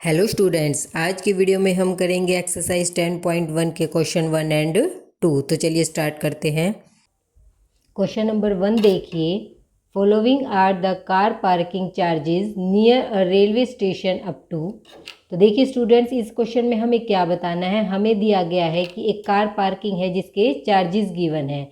Hello students, आज की video में हम करेंगे एक्सरसाइज 10.1 के क्वेश्चन 1 एंड 2। तो चलिए स्टार्ट करते हैं। क्वेश्चन नंबर 1 देखिए, following are the car parking charges near a railway station up to. तो देखिए स्टूडेंट्स, इस क्वेश्चन में हमें क्या बताना है। हमें दिया गया है कि एक कार पार्किंग है जिसके चार्जेस गिवन है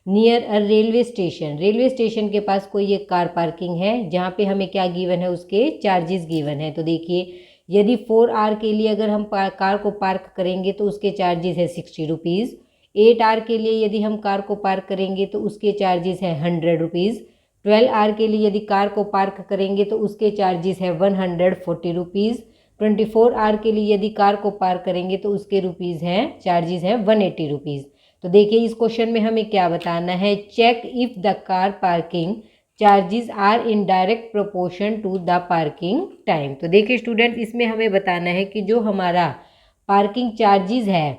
near a railway station. Railway station के पास कोई एक कार पार्किंग है जहाँ पे हमें क्या गिवन है, उसके चार्जेस गिवन है। तो देखिए, यदि 4 आवर के लिए अगर हम कार को पार्क करेंगे तो उसके चार्जेस है 60 रुपीज़। 8 आवर के लिए यदि हम कार को पार्क करेंगे तो उसके चार्जेस है 100 रुपीज़। 12 आवर के लिए यदि कार को पार्क करेंगे तो उसके चार्जेस है 140 रुपीज़। 24 आवर के लिए यदि कार को पार्क करेंगे तो उसके रुपीज़ हैं, चार्जेस हैं 180 रुपीज़। तो देखिए, इस क्वेश्चन में हमें क्या बताना है, check if the car parking charges are in direct proportion to the parking time. तो देखिए स्टूडेंट, इसमें हमें बताना है कि जो हमारा पार्किंग चार्जेस है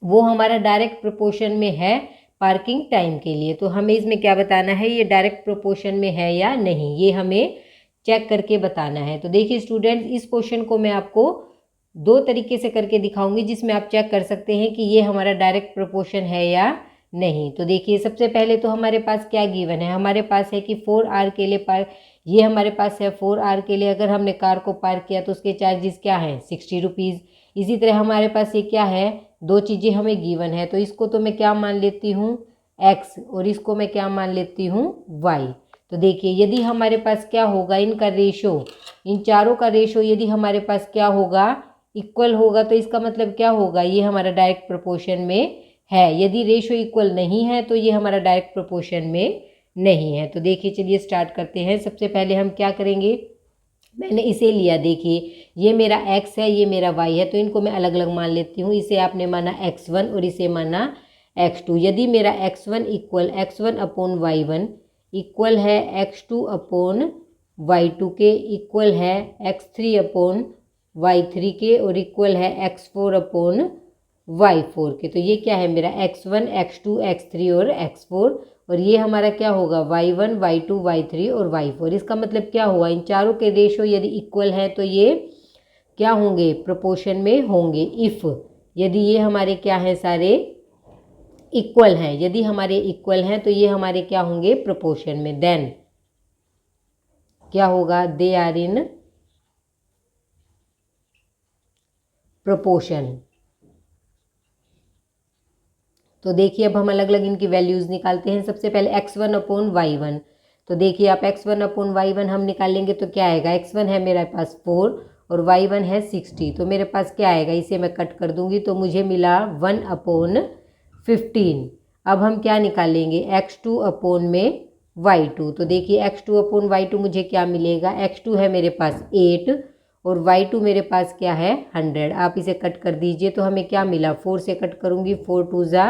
वो हमारा डायरेक्ट प्रोपोर्शन में है पार्किंग टाइम के लिए। तो हमें इसमें क्या बताना है, ये डायरेक्ट प्रोपोर्शन में है या नहीं, ये हमें चेक करके बताना है। तो देखिए स्टूडेंट्स, इस क्वेश्चन को मैं आपको दो तरीके से करके दिखाऊंगी जिसमें आप चेक कर सकते हैं कि ये हमारा डायरेक्ट प्रोपोर्शन है या नहीं। तो देखिए, सबसे पहले तो हमारे पास क्या गिवन है, हमारे पास है कि 4 आवर के लिए ये हमारे पास है 4 आवर के लिए अगर हमने कार को पार्क किया तो उसके चार्जेस क्या हैं, 60 रुपीज़। इसी तरह हमारे पास ये क्या है, दो चीज़ें हमें गिवन है, तो इसको तो मैं क्या मान लेती हूँ, x, और इसको मैं क्या मान लेती हूँ, y। तो देखिए, यदि हमारे पास क्या होगा, इनका रेशो, इन चारों का रेशो यदि हमारे पास क्या होगा, इक्वल होगा, तो इसका मतलब क्या होगा, ये हमारा डायरेक्ट प्रोपोर्शन में है। यदि रेशो इक्वल नहीं है तो ये हमारा डायरेक्ट प्रोपोर्शन में नहीं है। तो देखिए, चलिए स्टार्ट करते हैं। सबसे पहले हम क्या करेंगे, मैंने इसे लिया, देखिए ये मेरा x है, ये मेरा y है, तो इनको मैं अलग अलग मान लेती हूँ। इसे आपने माना x1 और इसे माना x2। यदि मेरा x1 equal x1 upon y1 equal है x2 अपॉन y2 के, इक्वल है x3 अपॉन y3 के, और इक्वल है x4 अपॉन y4 के, तो ये क्या है मेरा x1 x2 x3 और x4, और ये हमारा क्या होगा y1 y2 y3 और y4। इसका मतलब क्या हुआ, इन चारों के रेशो यदि इक्वल है तो ये क्या होंगे, प्रोपोर्शन में होंगे। इफ़ यदि ये हमारे क्या हैं, सारे इक्वल हैं, यदि हमारे इक्वल हैं तो ये हमारे क्या होंगे, प्रोपोर्शन में। देन क्या होगा, दे आर इन प्रोपोर्शन। तो देखिए, अब हम अलग अलग इनकी वैल्यूज़ निकालते हैं। सबसे पहले x1 अपॉन y1। तो देखिए, आप x1 अपॉन y1 हम निकालेंगे तो क्या आएगा, x1 है मेरे पास 4 और y1 है 60, तो मेरे पास क्या आएगा, इसे मैं कट कर दूंगी तो मुझे मिला 1 अपॉन 15। अब हम क्या निकालेंगे, x2 अपॉन में y2। तो देखिए, x2 अपॉन y2 मुझे क्या मिलेगा, x2 है मेरे पास 8 और y2 मेरे पास क्या है 100। आप इसे कट कर दीजिए तो हमें क्या मिला, 4 से कट करूंगी, 4 2 ज़ा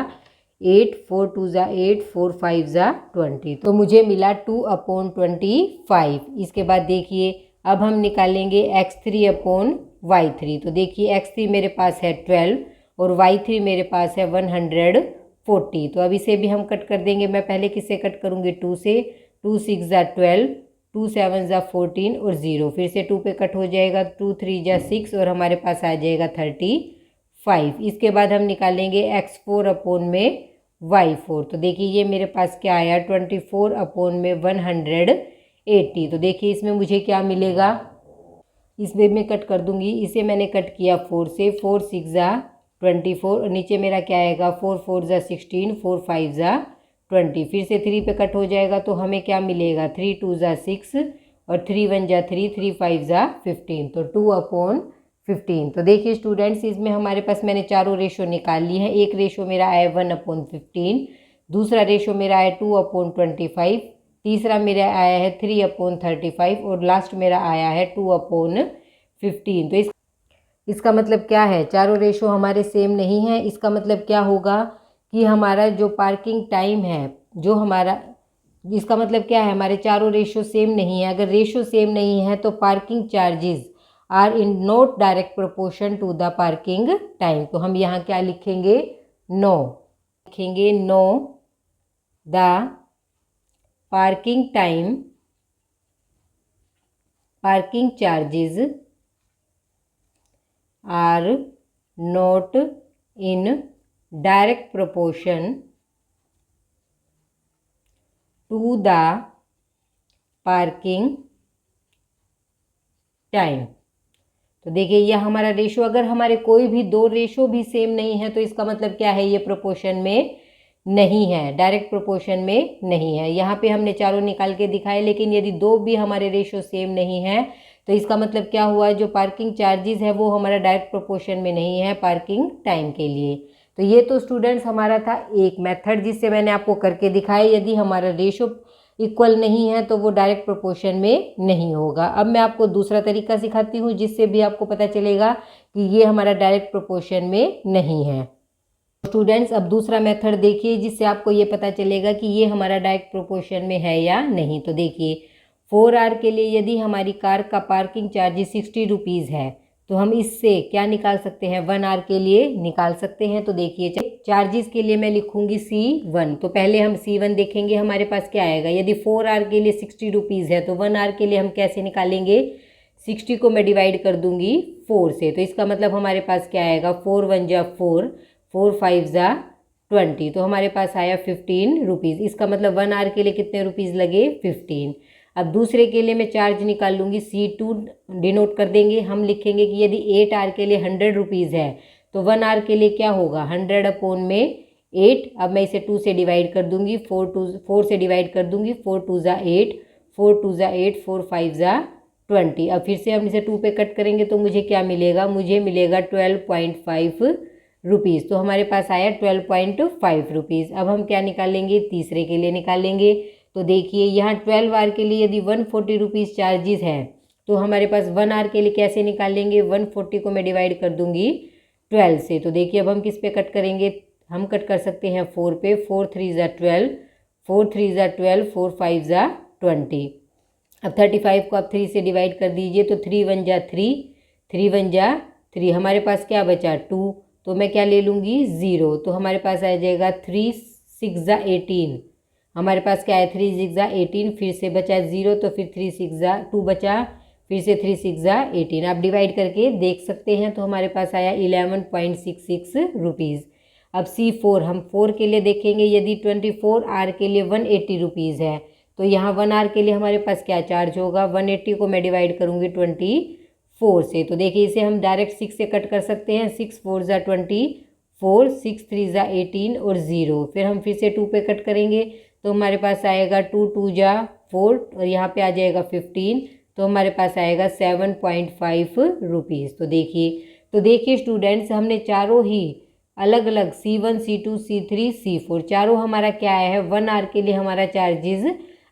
8, 4 2 ज़ा 8, 4 5 ज़ा 20, तो मुझे मिला 2 अपॉन 25। इसके बाद देखिए, अब हम निकालेंगे x3 अपॉन y3। तो देखिए, x3 मेरे पास है 12 और y3 मेरे पास है 140। तो अब इसे भी हम कट कर देंगे। मैं पहले किससे कट करूँगी, 2 से। 2 6 ज़ा 12, 2 7 ज़ा 14 और 0, फिर से 2 पे कट हो जाएगा, 2 3 ज़ा 6 और हमारे पास आ जाएगा 35। इसके बाद हम निकालेंगे x4 अपॉन में y4। तो देखिए, ये मेरे पास क्या आया, 24 अपॉन में 180। तो देखिए, इसमें मुझे क्या मिलेगा, इसमें मैं कट कर दूंगी। इसे मैंने कट किया 4 से, 4 6 ज़ा 24 और नीचे मेरा क्या आएगा, 4 4 ज़ा 16, 4 5 ज़ा 20, फिर से 3 पे कट हो जाएगा तो हमें क्या मिलेगा, 3 2 ज़ा 6 और 3 1 ज़ा 3, 3 5 ज़ा 15, तो 2 अपॉन 15। तो देखिए स्टूडेंट्स, इसमें हमारे पास मैंने चारों रेशो निकाल ली हैं। एक रेशो मेरा आया 1 अपॉन 15, दूसरा रेशो मेरा आया 2 अपॉन 25, तीसरा मेरा आया है 3 अपॉन 35 और लास्ट मेरा आया है 2 अपॉन 15। तो इसका मतलब क्या है, चारों रेशो हमारे सेम नहीं है। इसका मतलब क्या होगा कि हमारा जो पार्किंग टाइम है, जो हमारा, इसका मतलब क्या है, हमारे चारों रेशो सेम नहीं है। अगर रेशो सेम नहीं है तो parking charges are in not direct proportion to the parking time. तो हम यहाँ क्या लिखेंगे, नो लिखेंगे, no the parking time, parking charges are not in direct proportion to the parking time. तो देखिए यह हमारा रेशो, अगर हमारे कोई भी दो रेशो भी सेम नहीं है तो इसका मतलब क्या है, ये प्रोपोर्शन में नहीं है, डायरेक्ट प्रोपोर्शन में नहीं है। यहाँ पे हमने चारों निकाल के दिखाए, लेकिन यदि दो भी हमारे रेशो सेम नहीं है तो इसका मतलब क्या हुआ, जो पार्किंग चार्जेस है वो हमारा डायरेक्ट प्रोपोर्शन में नहीं है पार्किंग टाइम के लिए। तो ये तो स्टूडेंट्स हमारा था एक मेथड जिससे मैंने आपको करके दिखाया, यदि हमारा रेशो इक्वल नहीं है तो वो डायरेक्ट प्रोपोर्शन में नहीं होगा। अब मैं आपको दूसरा तरीका सिखाती हूँ जिससे भी आपको पता चलेगा कि ये हमारा डायरेक्ट प्रोपोर्शन में नहीं है। स्टूडेंट्स अब दूसरा मेथड देखिए जिससे आपको ये पता चलेगा कि ये हमारा डायरेक्ट प्रोपोर्शन में है या नहीं। तो देखिए 4 आवर के लिए यदि हमारी कार का पार्किंग चार्ज 60 रुपीज़ है तो हम इससे क्या निकाल सकते हैं, 1 आवर के लिए निकाल सकते हैं। तो देखिए चार्जेस के लिए मैं लिखूंगी C1। तो पहले हम C1 देखेंगे हमारे पास क्या आएगा। यदि 4 आवर के लिए 60 रुपीज़ है तो 1 आवर के लिए हम कैसे निकालेंगे, 60 को मैं डिवाइड कर दूंगी 4 से। तो इसका मतलब हमारे पास क्या आएगा, 4 1 जा 4, 4 5 जा 20, तो हमारे पास आया 15 रुपीज़। इसका मतलब 1 आवर के लिए कितने रुपीज़ लगे, 15। अब दूसरे के लिए मैं चार्ज निकाल लूँगी, C2 डिनोट कर देंगे। हम लिखेंगे कि यदि 8 आवर के लिए 100 रुपीज़ है तो 1 आवर के लिए क्या होगा, 100 अपॉन में 8। अब मैं इसे 2 से डिवाइड कर दूँगी, 4 से डिवाइड कर दूँगी, 4 2 जा 8, 4 2 जा 8, 4 5 जा 20। अब फिर से हम इसे 2 पे कट करेंगे तो मुझे क्या मिलेगा, मुझे मिलेगा 12.5 रुपीज़। तो हमारे पास आया 12.5 रुपीज़। अब हम क्या निकालेंगे, तीसरे के लिए निकालेंगे। तो देखिए यहाँ 12 आवर के लिए यदि 140 रुपीज़ चार्जेस है तो हमारे पास 1 आवर के लिए कैसे निकालेंगे, 140 को मैं डिवाइड कर दूंगी 12 से। तो देखिए अब हम किस पे कट करेंगे, हम कट कर सकते हैं 4 पे, 4 3 जा 12, 4 3 जा 12, 4 5 जा 20। अब 35 को आप 3 से डिवाइड कर दीजिए तो 3 1 जा 3, 3 1 जा 3, हमारे पास क्या बचा 2। तो मैं क्या ले लूँगी 0, तो हमारे पास आ जाएगा 3 6 जा 18, हमारे पास क्या है 3 6 जा 18, फिर से बचा 0 तो फिर 3 6 जा 2 बचा, फिर से 3 6 जा 18। आप डिवाइड करके देख सकते हैं तो हमारे पास आया 11.66 रुपीज़। अब C4 हम 4 के लिए देखेंगे, यदि 24 आवर के लिए 180 रुपीज़ है तो यहाँ 1 आवर के लिए हमारे पास क्या चार्ज होगा, 180 को मैं डिवाइड करूँगी 24 से। तो देखिए इसे हम डायरेक्ट 6 से कट कर सकते हैं, 6 4 जा 24, 6 3 जा 18 और 0। फिर हम फिर से 2 पे कट करेंगे तो हमारे पास आएगा 2 2 जा 4 और यहाँ पे आ जाएगा 15, तो हमारे पास आएगा 7.5 रुपीज़। तो देखिए स्टूडेंट्स हमने चारों ही अलग अलग C1 C2 C3 C4 चारों हमारा क्या आया है, 1 आवर के लिए हमारा चार्जेस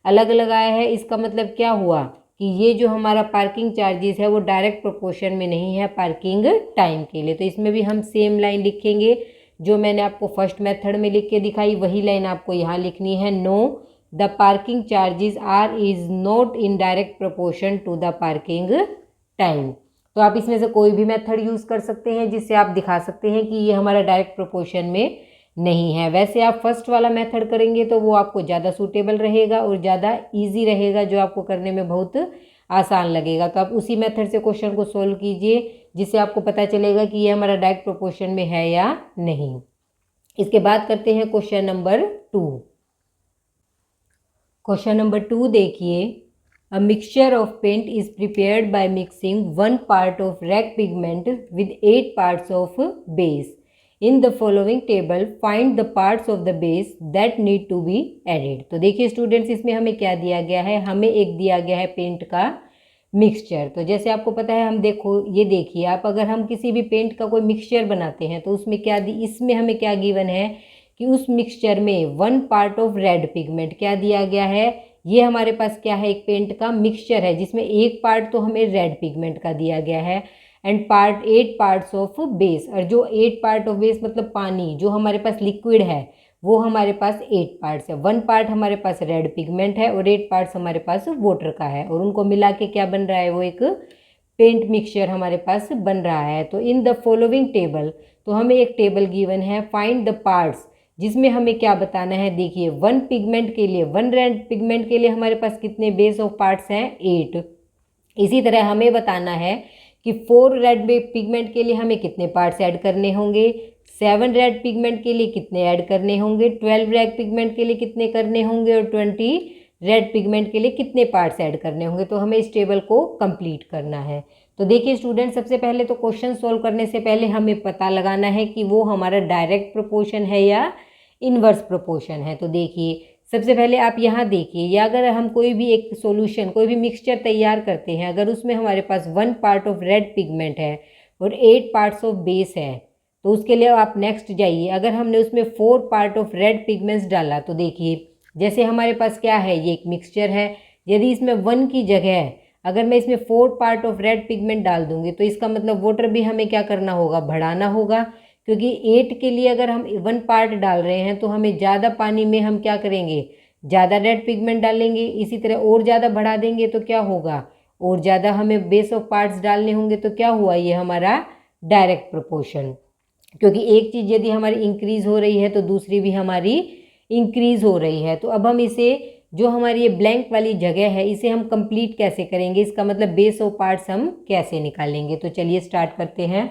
अलग अलग आया है। इसका मतलब क्या हुआ कि ये जो हमारा पार्किंग चार्जेस है वो डायरेक्ट प्रोपोर्शन में नहीं है पार्किंग टाइम के लिए। तो इसमें भी हम सेम लाइन लिखेंगे जो मैंने आपको फर्स्ट मेथड में लिख के दिखाई, वही लाइन आपको यहाँ लिखनी है। No the parking charges are is not in direct proportion to the parking time. तो आप इसमें से कोई भी मेथड यूज़ कर सकते हैं जिससे आप दिखा सकते हैं कि ये हमारा डायरेक्ट प्रोपोर्शन में नहीं है। वैसे आप फर्स्ट वाला मेथड करेंगे तो वो आपको ज़्यादा सूटेबल रहेगा और ज़्यादा ईजी रहेगा, जो आपको करने में बहुत आसान लगेगा। तो आप उसी मेथड से क्वेश्चन को सोल्व कीजिए जिससे आपको पता चलेगा कि ये हमारा डायरेक्ट प्रोपोर्शन में है या नहीं। इसके बाद करते हैं क्वेश्चन नंबर 2। क्वेश्चन नंबर 2 देखिए, a mixture of paint is prepared by mixing 1 part of red pigment with 8 parts of base. In the following table find the parts of the base that need to be added. तो देखिए students इसमें हमें क्या दिया गया है, हमें एक दिया गया है पेंट का मिक्सचर। तो जैसे आपको पता है, हम देखो ये देखिए आप, अगर हम किसी भी पेंट का कोई मिक्सचर बनाते हैं तो उसमें क्या इसमें हमें क्या गिवन है कि उस मिक्सचर में 1 part ऑफ रेड पिगमेंट क्या दिया गया है। ये हमारे पास क्या है, एक पेंट का मिक्सचर है जिसमें 1 part तो हमें रेड पिगमेंट का दिया गया है एंड 8 parts ऑफ बेस। और जो 8 part ऑफ बेस मतलब पानी, जो हमारे पास लिक्विड है वो हमारे पास 8 parts है। 1 part हमारे पास रेड पिगमेंट है और 8 parts हमारे पास वाटर का है, और उनको मिला के क्या बन रहा है, वो एक पेंट मिक्सचर हमारे पास बन रहा है। तो इन द फॉलोइंग टेबल, तो हमें एक टेबल गिवन है, फाइंड द पार्ट्स, जिसमें हमें क्या बताना है। देखिए 1 पिगमेंट के लिए, 1 रेड पिगमेंट के लिए हमारे पास कितने बेस ऑफ पार्ट्स हैं, 8। इसी तरह हमें बताना है कि 4 रेड पिगमेंट के लिए हमें कितने पार्ट्स ऐड करने होंगे, 7 रेड पिगमेंट के लिए कितने ऐड करने होंगे, 12 रेड पिगमेंट के लिए कितने करने होंगे और 20 रेड पिगमेंट के लिए कितने पार्ट्स ऐड करने होंगे। तो हमें इस टेबल को कंप्लीट करना है। तो देखिए स्टूडेंट, सबसे पहले तो क्वेश्चन सॉल्व करने से पहले हमें पता लगाना है कि वो हमारा डायरेक्ट प्रोपोर्शन है या इन्वर्स प्रोपोर्शन है। तो देखिए सबसे पहले आप यहाँ देखिए, या अगर हम कोई भी एक सॉल्यूशन, कोई भी मिक्सचर तैयार करते हैं, अगर उसमें हमारे पास 1 पार्ट ऑफ रेड पिगमेंट है और 8 पार्ट्स ऑफ बेस है, तो उसके लिए आप नेक्स्ट जाइए। अगर हमने उसमें 4 पार्ट ऑफ रेड पिगमेंट्स डाला, तो देखिए जैसे हमारे पास क्या है, ये एक मिक्सचर है। यदि इसमें 1 की जगह अगर मैं इसमें 4 पार्ट ऑफ रेड पिगमेंट डाल दूंगी, तो इसका मतलब वाटर भी हमें क्या करना होगा, बढ़ाना होगा। क्योंकि 8 के लिए अगर हम 1 पार्ट डाल रहे हैं तो हमें ज़्यादा पानी में हम क्या करेंगे, ज़्यादा रेड पिगमेंट डालेंगे। इसी तरह और ज़्यादा बढ़ा देंगे तो क्या होगा, और ज़्यादा हमें बेस ऑफ पार्ट्स डालने होंगे। तो क्या हुआ, ये हमारा डायरेक्ट प्रोपोर्शन। क्योंकि एक चीज़ यदि हमारी इंक्रीज़ हो रही है तो दूसरी भी हमारी इंक्रीज़ हो रही है। तो अब हम इसे, जो हमारी ये ब्लैंक वाली जगह है, इसे हम कंप्लीट कैसे करेंगे, इसका मतलब बेस ऑफ पार्ट्स हम कैसे निकालेंगे। तो चलिए स्टार्ट करते हैं।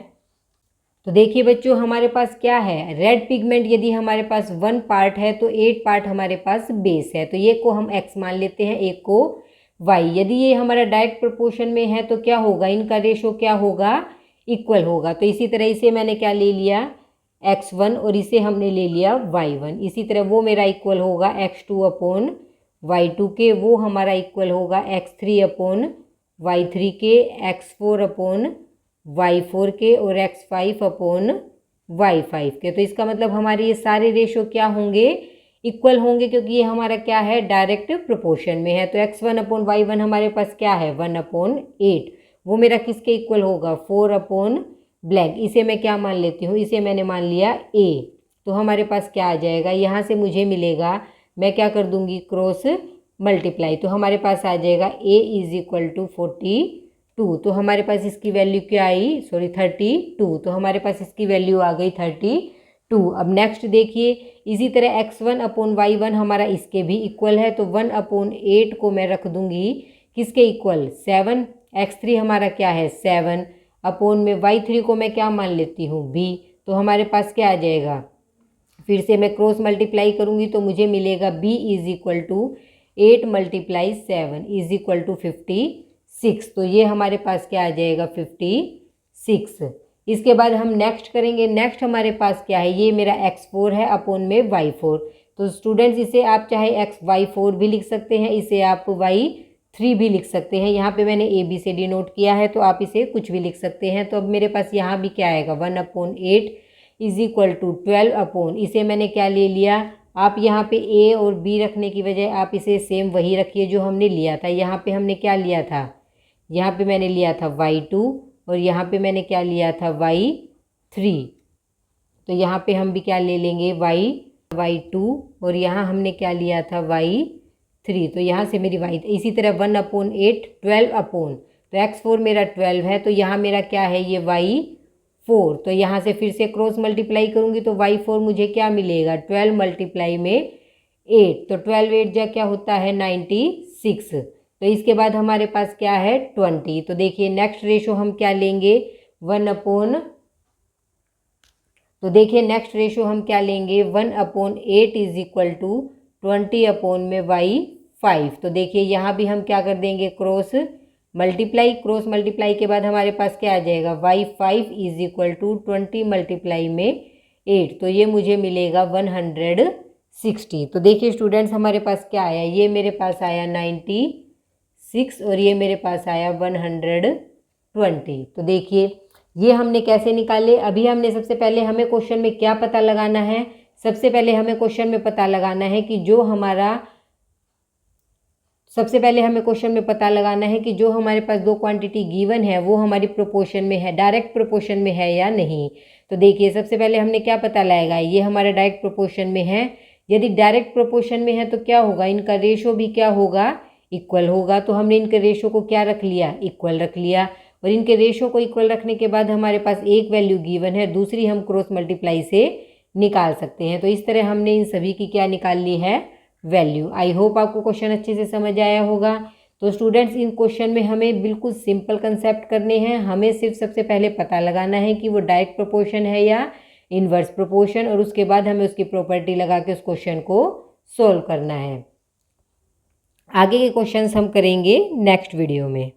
तो देखिए बच्चों, हमारे पास क्या है, रेड पिगमेंट यदि हमारे पास 1 पार्ट है तो 8 पार्ट हमारे पास बेस है। तो ये को हम x मान लेते हैं, एक को y। यदि ये हमारा डायरेक्ट प्रोपोर्शन में है तो क्या होगा, इनका रेशो क्या होगा, इक्वल होगा। तो इसी तरह इसे मैंने क्या ले लिया, x1, और इसे हमने ले लिया y1। इसी तरह वो मेरा इक्वल होगा x2 अपॉन y2 के, वो हमारा इक्वल होगा x3 अपॉन y3 के, x4 अपॉन y4 के और x5 अपॉन y5 के। तो इसका मतलब हमारे ये सारे रेशो क्या होंगे, इक्वल होंगे, क्योंकि ये हमारा क्या है, डायरेक्ट प्रोपोर्शन में है। तो x1 अपॉन y1 हमारे पास क्या है, 1 अपॉन 8। वो मेरा किसके इक्वल होगा, 4 अपॉन ब्लैंक। इसे मैं क्या मान लेती हूँ, इसे मैंने मान लिया a। तो हमारे पास क्या आ जाएगा, यहाँ से मुझे मिलेगा, मैं क्या कर दूंगी, क्रॉस मल्टीप्लाई। तो हमारे पास आ जाएगा a इज इक्वल टू 42। तो हमारे पास इसकी वैल्यू क्या आई, सॉरी 32। तो हमारे पास इसकी वैल्यू आ गई 32। अब नेक्स्ट देखिए, इसी तरह x1 अपॉन y1 हमारा इसके भी इक्वल है। तो 1 अपॉन 8 को मैं रख दूंगी किसके इक्वल, 7। x3 हमारा क्या है, 7 अपॉन में y3 को मैं क्या मान लेती हूँ, b। तो हमारे पास क्या आ जाएगा, फिर से मैं क्रॉस मल्टीप्लाई करूँगी तो मुझे मिलेगा b is equal to 8 multiply 7 is equal to 56। तो ये हमारे पास क्या आ जाएगा, 56। इसके बाद हम नेक्स्ट करेंगे। नेक्स्ट हमारे पास क्या है, ये मेरा x4 है अपॉन में y4। तो स्टूडेंट्स इसे आप चाहे y4 भी लिख सकते हैं, इसे आप y3 भी लिख सकते हैं। यहाँ पे मैंने a b से डिनोट किया है, तो आप इसे कुछ भी लिख सकते हैं। तो अब मेरे पास यहाँ भी क्या आएगा, 1 upon 8 is equal to 12 upon, इसे मैंने क्या ले लिया, आप यहाँ पे a और b रखने की बजाय आप इसे सेम वही रखिए जो हमने लिया था। यहाँ पे हमने क्या लिया था, यहाँ पे मैंने लिया था y2 और यहाँ पे मैंने क्या लिया था, y3। तो यहाँ पे हम भी क्या ले लेंगे, y2 और यहाँ हमने क्या लिया था, y3। तो यहाँ से मेरी y, इसी तरह 1 अपॉन 8 12 अपॉन, तो x4 मेरा 12 है, तो यहाँ मेरा क्या है, ये y4। तो यहाँ से फिर से क्रॉस मल्टीप्लाई करूँगी तो y4 मुझे क्या मिलेगा, 12 मल्टीप्लाई में 8। तो 12 8 जा क्या होता है, 96। तो इसके बाद हमारे पास क्या है, 20। तो देखिए नेक्स्ट रेशो हम क्या लेंगे, 1 अपॉन, तो देखिए नेक्स्ट रेशो हम क्या लेंगे, 1 upon 8 is equal to 20 upon में y5। तो देखिए यहाँ भी हम क्या कर देंगे, क्रॉस मल्टीप्लाई। क्रॉस मल्टीप्लाई के बाद हमारे पास क्या आ जाएगा, y5 is equal to 20 multiply में 8। तो ये मुझे मिलेगा 160। तो देखिए स्टूडेंट्स, हमारे पास क्या आया, ये मेरे पास आया 96 और ये मेरे पास आया 120। तो देखिए ये हमने कैसे निकाले। अभी हमने सबसे पहले हमें क्वेश्चन में क्या पता लगाना है, सबसे पहले हमें क्वेश्चन में पता लगाना है कि जो हमारा, सबसे पहले हमें क्वेश्चन में पता लगाना है कि जो हमारे पास दो क्वांटिटी गिवन है वो हमारी प्रोपोर्शन में है, डायरेक्ट प्रोपोर्शन में है या नहीं। तो देखिए सबसे पहले हमने क्या पता लगाया, ये हमारा डायरेक्ट प्रोपोर्शन में है। यदि डायरेक्ट प्रोपोर्शन में है तो क्या होगा, इनका रेशो भी क्या होगा, इक्वल होगा। तो हमने इनके रेशो को क्या रख लिया, इक्वल रख लिया। और इनके रेशो को इक्वल रखने के बाद हमारे पास एक वैल्यू गिवन है, दूसरी हम क्रॉस मल्टीप्लाई से निकाल सकते हैं। तो इस तरह हमने इन सभी की क्या निकाल ली है, वैल्यू। आई होप आपको क्वेश्चन अच्छे से समझ आया होगा। तो स्टूडेंट्स इन क्वेश्चन में हमें बिल्कुल सिंपल कंसेप्ट करने हैं। हमें सिर्फ सबसे पहले पता लगाना है कि वो डायरेक्ट प्रोपोर्शन है या इन्वर्स प्रोपोर्शन, और उसके बाद हमें उसकी प्रॉपर्टी लगा के उस क्वेश्चन को सॉल्व करना है। आगे के क्वेश्चंस हम करेंगे नेक्स्ट वीडियो में।